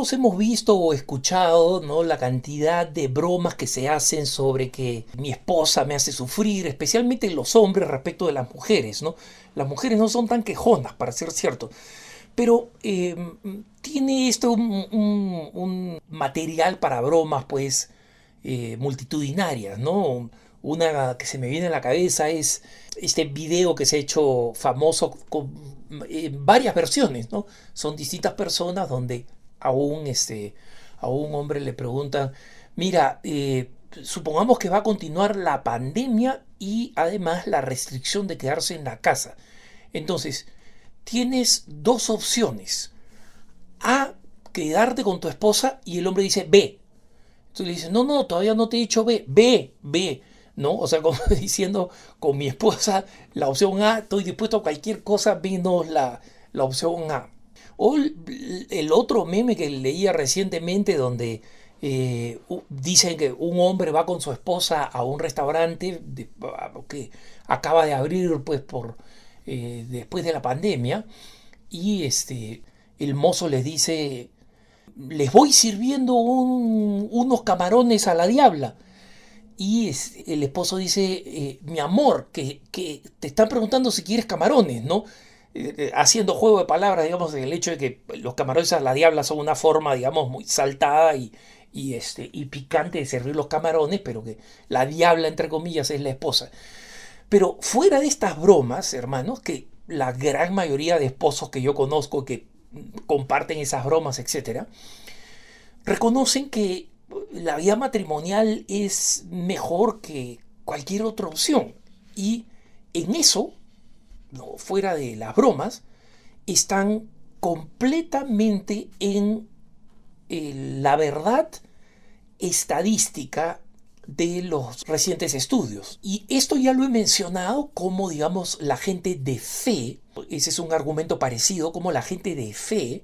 Todos hemos visto o escuchado, ¿no?, la cantidad de bromas que se hacen sobre que mi esposa me hace sufrir, especialmente los hombres respecto de las mujeres, ¿no? Las mujeres no son tan quejonas, para ser cierto, pero tiene esto un material para bromas, pues, multitudinarias, ¿no? Una que se me viene a la cabeza es este video que se ha hecho famoso con varias versiones, ¿no? Son distintas personas donde a un hombre le preguntan, mira, supongamos que va a continuar la pandemia y además la restricción de quedarse en la casa. Entonces, tienes dos opciones. A, quedarte con tu esposa, y el hombre dice B. Entonces le dice, no, no, todavía no te he dicho B, B, B, ¿no? O sea, como diciendo, con mi esposa, la opción A, estoy dispuesto a cualquier cosa menos la opción A. O el otro meme que leía recientemente donde dicen que un hombre va con su esposa a un restaurante que acaba de abrir pues después de la pandemia y el mozo les dice, les voy sirviendo unos camarones a la diabla. Y el esposo dice, mi amor, que te están preguntando si quieres camarones, ¿no? Haciendo juego de palabras, digamos, el hecho de que los camarones a la diabla son una forma, digamos, muy saltada y picante de servir los camarones, pero que la diabla, entre comillas, es la esposa. Pero fuera de estas bromas, hermanos, que la gran mayoría de esposos que yo conozco que comparten esas bromas, etcétera, reconocen que la vida matrimonial es mejor que cualquier otra opción. Y en eso, no, fuera de las bromas, están completamente en la verdad estadística de los recientes estudios. Y esto ya lo he mencionado como, digamos, la gente de fe, ese es un argumento parecido, como la gente de fe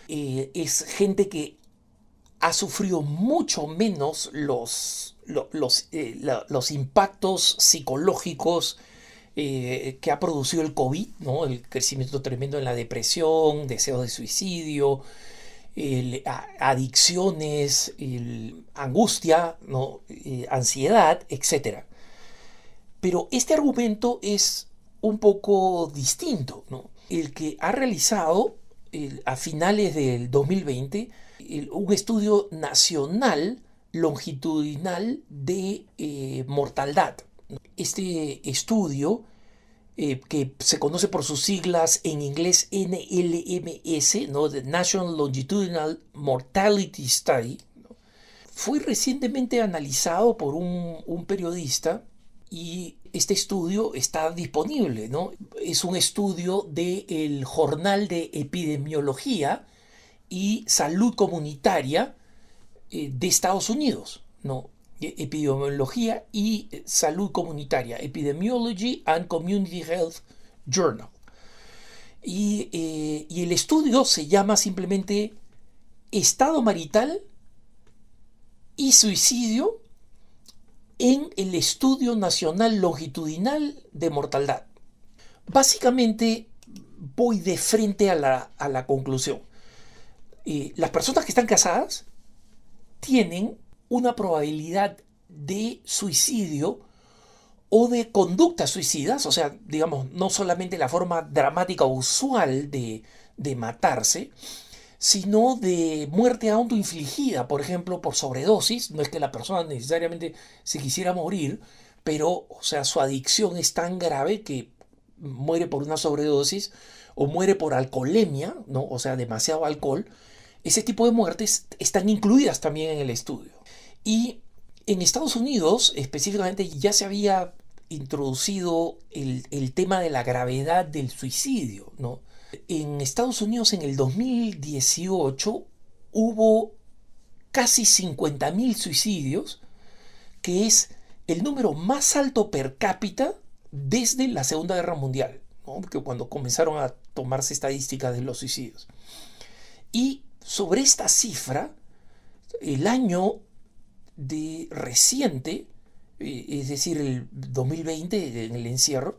es gente que ha sufrido mucho menos los impactos psicológicos que ha producido el COVID, ¿no? El crecimiento tremendo en la depresión, deseos de suicidio, adicciones, angustia, ¿no? Ansiedad, etcétera. Pero este argumento es un poco distinto, ¿no? El que ha realizado a finales del 2020 un estudio nacional longitudinal de mortalidad. Este estudio, que se conoce por sus siglas en inglés NLMS, ¿no?, The National Longitudinal Mortality Study, ¿no?, fue recientemente analizado por un periodista y este estudio está disponible, ¿no? Es un estudio del Journal de Epidemiología y Salud Comunitaria de Estados Unidos, ¿no? Epidemiología y Salud Comunitaria, Epidemiology and Community Health Journal. Y el estudio se llama simplemente Estado marital y suicidio en el Estudio Nacional Longitudinal de Mortalidad. Básicamente voy de frente a la conclusión. Las personas que están casadas tienen una probabilidad de suicidio o de conductas suicidas, o sea, digamos, no solamente la forma dramática o usual de matarse, sino de muerte autoinfligida, por ejemplo, por sobredosis. No es que la persona necesariamente se quisiera morir, pero, o sea, su adicción es tan grave que muere por una sobredosis o muere por alcoholemia, ¿no? O sea, demasiado alcohol. Ese tipo de muertes están incluidas también en el estudio. Y en Estados Unidos, específicamente, ya se había introducido el tema de la gravedad del suicidio, ¿no? En Estados Unidos en el 2018 hubo casi 50.000 suicidios, que es el número más alto per cápita desde la Segunda Guerra Mundial, ¿no?, que cuando comenzaron a tomarse estadísticas de los suicidios. Y sobre esta cifra, el año de reciente, es decir, el 2020, en el encierro,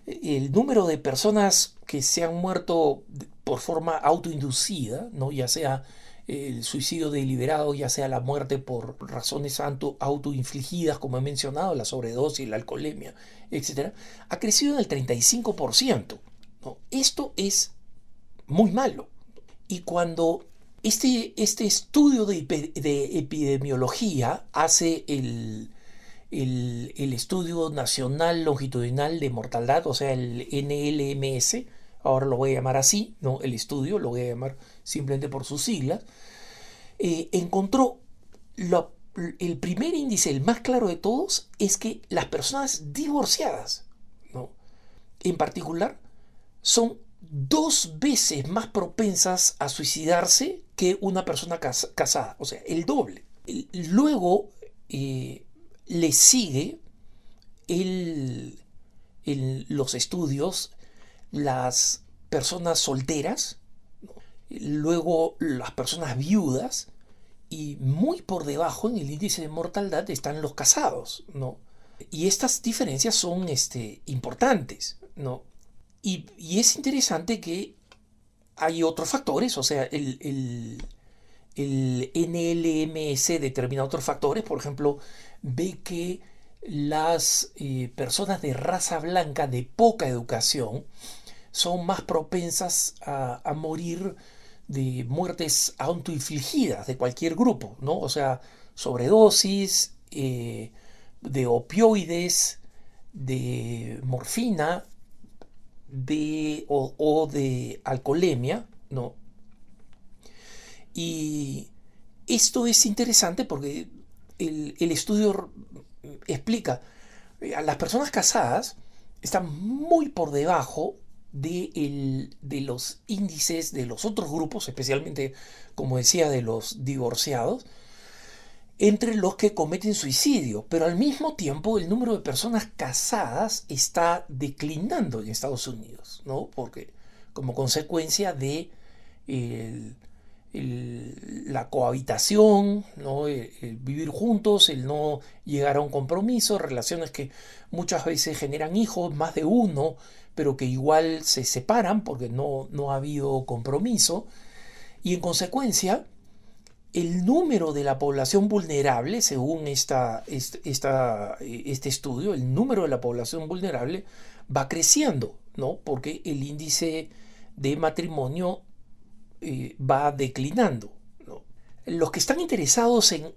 el número de personas que se han muerto por forma autoinducida, ¿no?, ya sea el suicidio deliberado, ya sea la muerte por razones autoinfligidas, como he mencionado, la sobredosis, la alcoholemia, etcétera, ha crecido en el 35%, ¿no? Esto es muy malo. Y cuando este estudio de epidemiología hace el Estudio Nacional Longitudinal de Mortalidad, o sea, el NLMS, ahora lo voy a llamar así, no el estudio, lo voy a llamar simplemente por sus siglas, encontró el primer índice, el más claro de todos, es que las personas divorciadas, ¿no?, en particular, son 2 veces más propensas a suicidarse que una persona casada, o sea, el doble. Luego le sigue los estudios, las personas solteras, ¿no?, luego las personas viudas, y muy por debajo en el índice de mortalidad están los casados, ¿no? Y estas diferencias son importantes, ¿no? Y es interesante que hay otros factores, o sea, el NLMS determina otros factores, por ejemplo, ve que las personas de raza blanca de poca educación son más propensas a morir de muertes autoinfligidas de cualquier grupo, ¿no? O sea, sobredosis, de opioides, de morfina, o de alcoholemia, ¿no? Y esto es interesante porque el estudio explica, a las personas casadas están muy por debajo de los índices de los otros grupos, especialmente, como decía, de los divorciados, entre los que cometen suicidio, pero al mismo tiempo el número de personas casadas está declinando en Estados Unidos, ¿no? Porque como consecuencia de la cohabitación, ¿no?, el vivir juntos, el no llegar a un compromiso, relaciones que muchas veces generan hijos, más de uno, pero que igual se separan porque no ha habido compromiso, y en consecuencia el número de la población vulnerable, según este estudio, el número de la población vulnerable va creciendo, ¿no? Porque el índice de matrimonio va declinando, ¿no? Los que están interesados en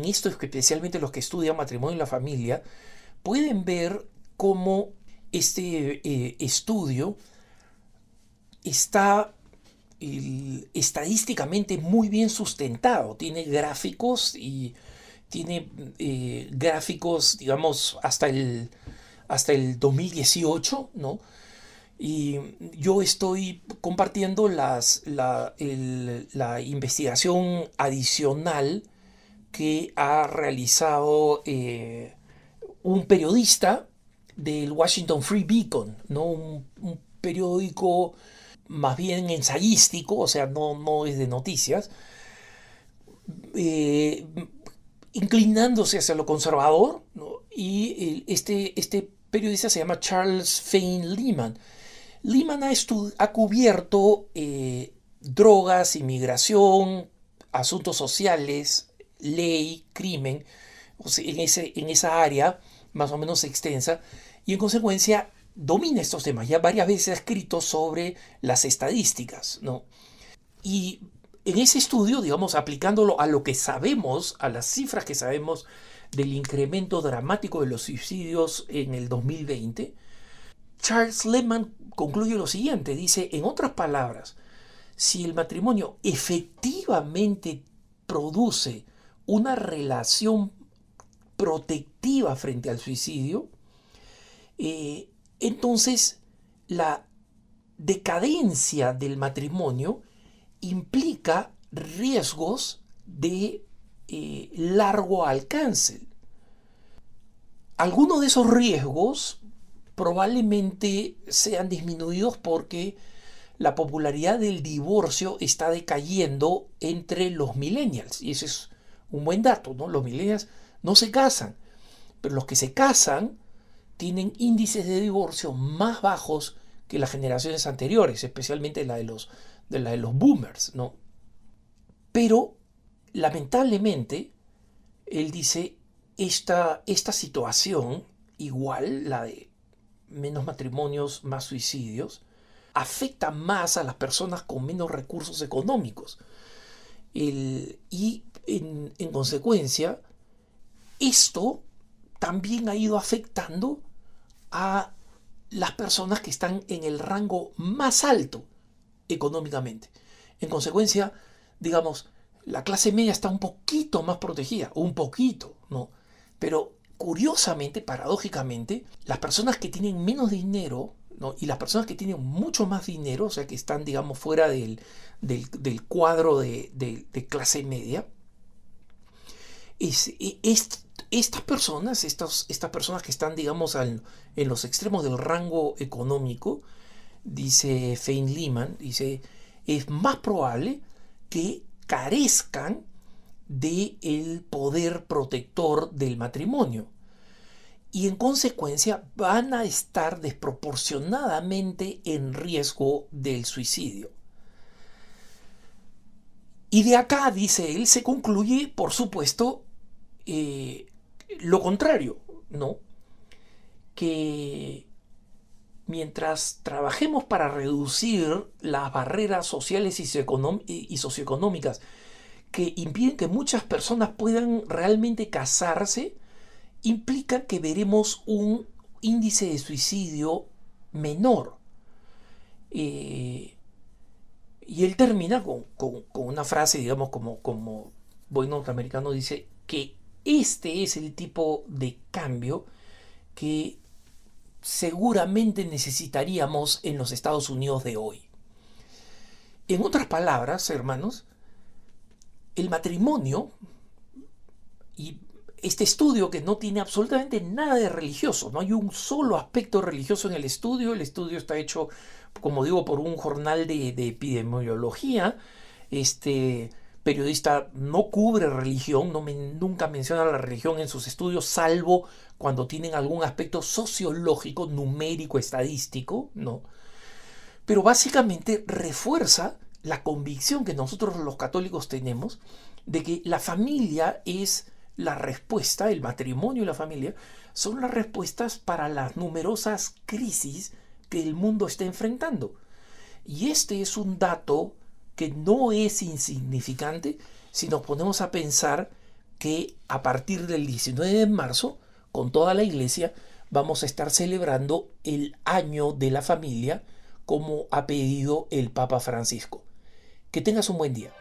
esto, especialmente los que estudian matrimonio y la familia, pueden ver cómo este estudio está estadísticamente muy bien sustentado. Tiene gráficos y tiene gráficos, digamos, hasta el 2018, ¿no? Y yo estoy compartiendo la investigación adicional que ha realizado un periodista del Washington Free Beacon, ¿no? Un periódico más bien ensayístico, o sea, no es de noticias, eh, inclinándose hacia lo conservador, ¿no? Y este periodista se llama Charles Fane Lehman. Lehman ha cubierto drogas, inmigración, asuntos sociales, ley, crimen, o sea, en esa área más o menos extensa, y en consecuencia domina estos temas. Ya varias veces ha escrito sobre las estadísticas, ¿no? Y en ese estudio, digamos, aplicándolo a lo que sabemos, a las cifras que sabemos del incremento dramático de los suicidios en el 2020, Charles Lehman concluye lo siguiente, dice, en otras palabras, si el matrimonio efectivamente produce una relación protectiva frente al suicidio, entonces la decadencia del matrimonio implica riesgos de largo alcance. Algunos de esos riesgos probablemente sean disminuidos porque la popularidad del divorcio está decayendo entre los millennials. Y ese es un buen dato, ¿no? Los millennials no se casan, pero los que se casan tienen índices de divorcio más bajos que las generaciones anteriores, especialmente la de los boomers, ¿no? Pero, lamentablemente, él dice, esta situación, igual la de menos matrimonios, más suicidios, afecta más a las personas con menos recursos económicos. Y en consecuencia, esto también ha ido afectando a las personas que están en el rango más alto económicamente. En consecuencia, digamos, la clase media está un poquito más protegida, un poquito, ¿no? Pero curiosamente, paradójicamente, las personas que tienen menos dinero, ¿no? Y las personas que tienen mucho más dinero, o sea, que están, digamos, fuera del cuadro de clase media, estas personas que están, digamos, en los extremos del rango económico, dice Feynman, dice, es más probable que carezcan del poder protector del matrimonio y en consecuencia van a estar desproporcionadamente en riesgo del suicidio. Y de acá, dice él, se concluye, por supuesto, lo contrario, ¿no? Que mientras trabajemos para reducir las barreras sociales y socioeconómicas que impiden que muchas personas puedan realmente casarse, implica que veremos un índice de suicidio menor. Y él termina con una frase, digamos, como buen norteamericano, dice que este es el tipo de cambio que seguramente necesitaríamos en los Estados Unidos de hoy. En otras palabras, hermanos, el matrimonio, y este estudio que no tiene absolutamente nada de religioso, no hay un solo aspecto religioso en el estudio está hecho, como digo, por un jornal de epidemiología, periodista no cubre religión, nunca menciona la religión en sus estudios, salvo cuando tienen algún aspecto sociológico, numérico, estadístico, ¿no? Pero básicamente refuerza la convicción que nosotros los católicos tenemos de que la familia es la respuesta, el matrimonio y la familia son las respuestas para las numerosas crisis que el mundo está enfrentando. Y este es un dato que no es insignificante si nos ponemos a pensar que a partir del 19 de marzo, con toda la iglesia, vamos a estar celebrando el año de la familia como ha pedido el Papa Francisco. Que tengas un buen día.